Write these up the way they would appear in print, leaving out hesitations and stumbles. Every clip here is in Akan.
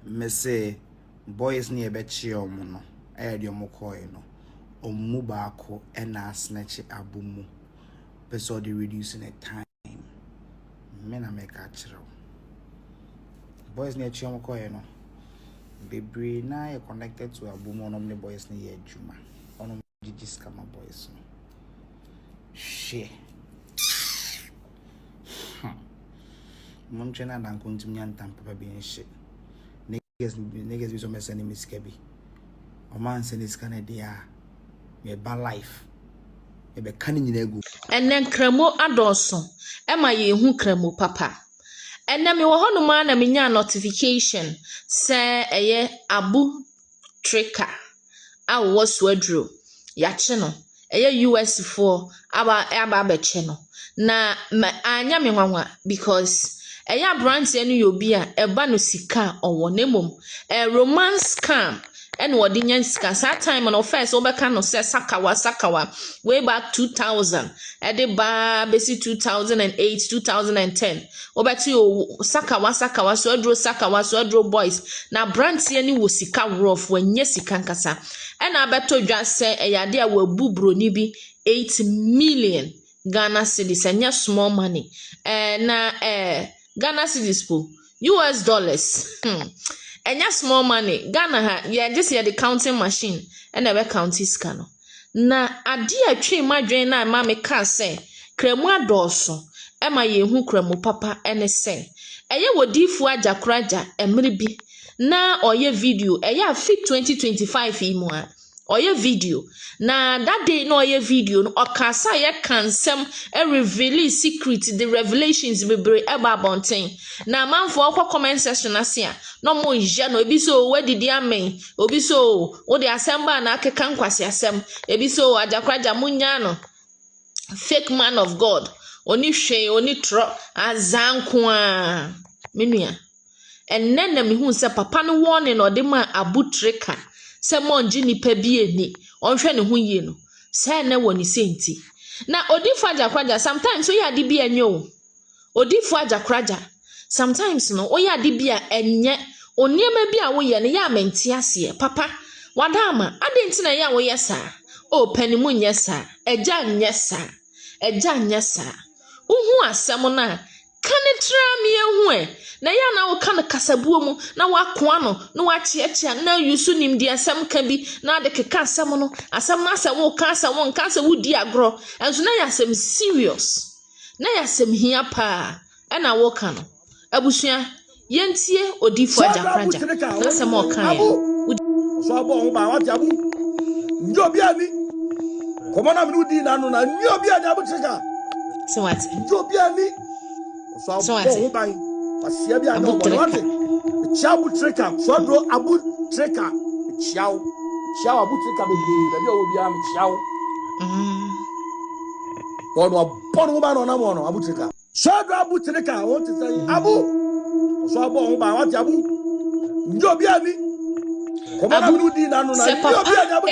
me say boys near bechi omuno edi omukoi no omu baako ena snatch abumu person dey reducing the time me na make a chiro boys near chi omukoi no bebre na you connected to abumu no boys near juma ono gigi scammer boys no shit Munchena na kuntumnya ntampa bi nhye niggas be so mesani miskabi o man send this kind of dia me ba life e be kan nyina egu enen kramo adonso e ma ye hu kramo papa enen me wo honuma na me nya notification say eye abu tricker a wo suadro ya che no eye US for aba be che no na anya me nwanwa because eya branch enu yobi a eba no sika owo nemom romance scam and wodi nyan sika that time no first obeka no say sakawa way back 2000 ede ba besi 2008 2010 obeti sakawa so adro boys na branch enu wo sika rough wanye sika nkasa ena abeto dwa say eyade a wabubro ni bi 8 million Ghana cedis anya small money na Ghana cedis po US dollars enya small money Ghana ha yeah just the counting machine and we count iska no na ade atwe madwen na ma me ka say kremu adoso e ma ye hu kremu papa ene say eye wodifu ajakoraja emre bi na oye video eye fit 2025 imo a oye video na that day no oye video no okasa ye kansem e reveal secret the revelations bebre eba bonten na manfo okwa comment section asia no mo je no ebi so wadidi amen obi so wo de asemba na akeka nkwase asem ebi so ajakraja munya no fake man of God oni hwe oni tro azanko a menua ennena me hu se papa no warning no de ma abutreka se monji nipa bi eni onhwe ne ho yie no se na woni senti na odifu ajakraja sometimes we ade bi enyo odifu ajakraja sometimes no we ade bi a enye oniema bi a wo ye ne ya menti ase papa wadama ade ntina ya wo ye sa o panimu nye sa eja nye sa uhu asem na kanitra mi ehu na ya na wo kan kasabuo mu na wakoa no na wachiachia na yusu nimdi asem ka bi na de keka asem no asem na asem wo ka asem won ka asem wudi agro enso na ya asem serious na ya asem hia pa na wo ka no abusua yentie odifo ajakraja na asem wo kan ya so abo ho ba wati abu njobi ani komona mi udi na no na njobi ani abu chika so what njobi ani so abo ho ba asia bi anya obo wati chiabu treka so do abu treka chiao abu treka be bi obi am chiao ono ho ba no na mo no abu treka so do abu treka won ti say abu so abo ho ba wati abu njobi ani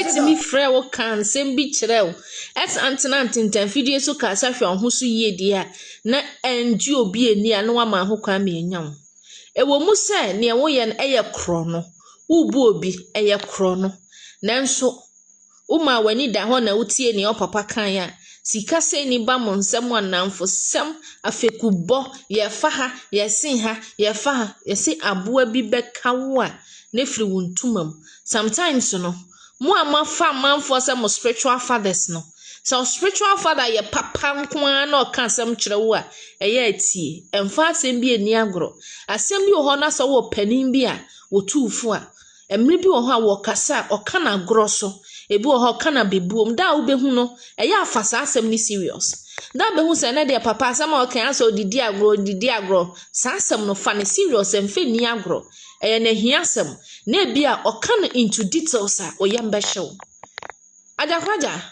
etimi frɛ wo kan sem bi kyerɛ wo es antenanten video so ka sa hwɛ ho so yie dia na enji obi eni a no ma ho kwa me enyam ewo mu sɛ ne wo yɛ no ɛyɛ kro no wo bu obi ɛyɛ kro no nanso wo ma wani da ho na wotie ne opapa kan ya sika sɛ ni ba mo nsɛm anamfo sem afekubɔ yɛ fa ha yɛ sin ha yɛ fa ha yɛ se aboa bi bɛka wo a nefri wuntumam sometimes no mo amafa manfo say mo spiritual fathers no so spiritual father ye papa nkoa na oka asem kire wo a eye atie emfa asem bi eni agro asem bi ho na so wo panin bi a wo tuufo a emre bi wo ho a wo kasa oka na agro so ebi wo ho kana bebuom da wo behu no eye afasa asem ni serious da behu say na de papa asem o kan aso didi agro sa asem no fa ne serious emfe ni agro na hiasem na bia okan into details a oyamba show ajakraja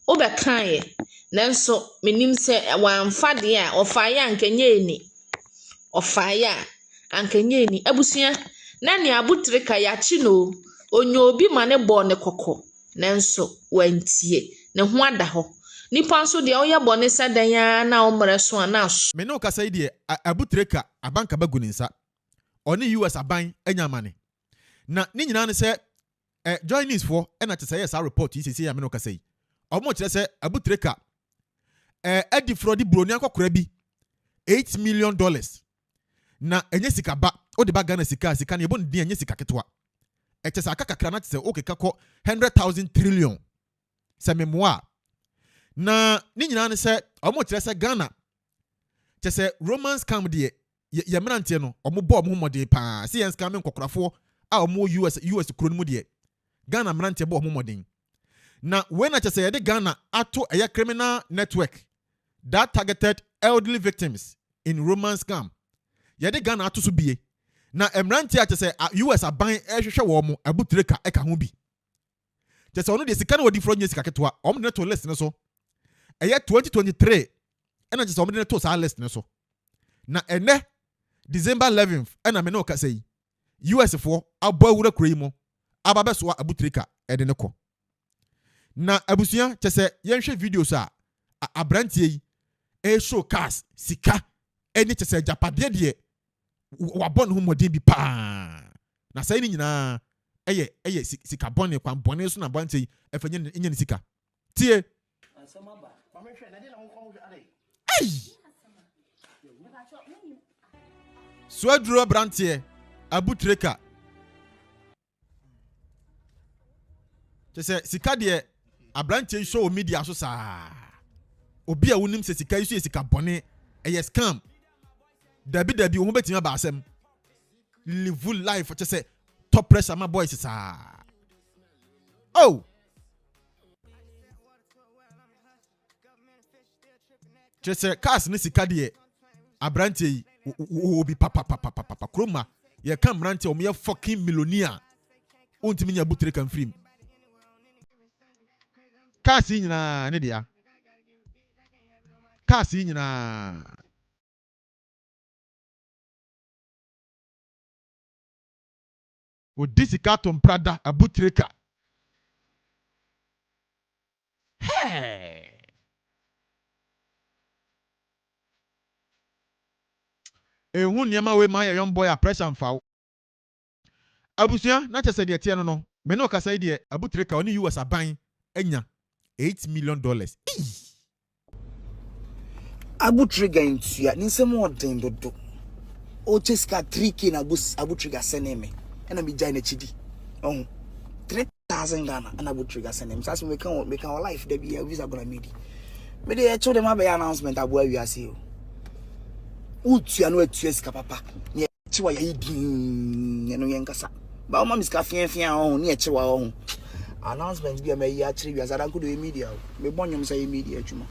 obekaye nanso menim se wanfa de a ofaye ankenye eni abusua na ne abutreka ya chi no onyo obi ma ne bo ne kokko nanso wantie ne ho ada ho nipa nso de oya bo ne sadan ya na omre so na so me no kasa de abutreka abanka bagu ne nsa oni US aban anyamane na ni nyina ne se joinees for na te say yes report yi sisi ya me no kasa yi omo kire se Abu Trika edi frodi broni akokora bi $8 million na enye sika ba o de ba Ghana sika na yebo ndi enye sika ketwa ekese aka kakra na te se o keka ko 100,000 trillion se memoa na ni nyina ne se omo kire se Ghana te se Roman scam de ye mrantie no omo bo omo mode pa se yen scam nkokorafo a omo US kuro mu de Ghana mrantie bo omo modin na when te se ye de Ghana ato a criminal network that targeted elderly victims in Roman scam ye de Ghana ato so bie na mrantie te se US aban ehwehwe wo mo Abu Trika eka ho bi te se ono de sika na wodi fro nye sika ketwa omo de to list ne so eye 2023 ena je so omo de to sa list ne so na ene December 11th ena me no ka say US for abo awura kura mo ababe so Abu Trika ede ne ko na abusuya te se yenhwe videos a abrantie yi show cars sika eni te se japade de wabon ho modin bi pa na sai ni nyina eye sika bone kwan bone so na bante yi efanye ni sika tie Swedro brantie Abu Trika te se sika de abrantie show media so sa obi a wonim se sika isu sika bone eye scam dabi wo betima ba asem live life te se top pressure my boys sa oh te se cars ni sika de abrantie obi papa kroma ye kam brantie o me fucking millionaire ontimi nya Abu Trika free kasi nyina ne dia kasi nyina o disikato mprada Abu Trika hey ehun niam we ma young boy a pressure mfawo abusia na chese de tie no me no kasa de Abu Trika oni US aban enya $8 million. Abu Trika intua ni nsem odin dodo o cheska 3k na Abu Trika seneme na mi jai na chidi 3,000 Ghana na Abu Trika seneme so me kan life da bi visa gonna medi me dey show them have announcement abu awiase o utua no atua sika papa ne chiwa ya din no yenkasa ba o ma miska fiafia o ne chiwa o announcement bi me ya chiri bi azara ko do media me bonyom say media adwuma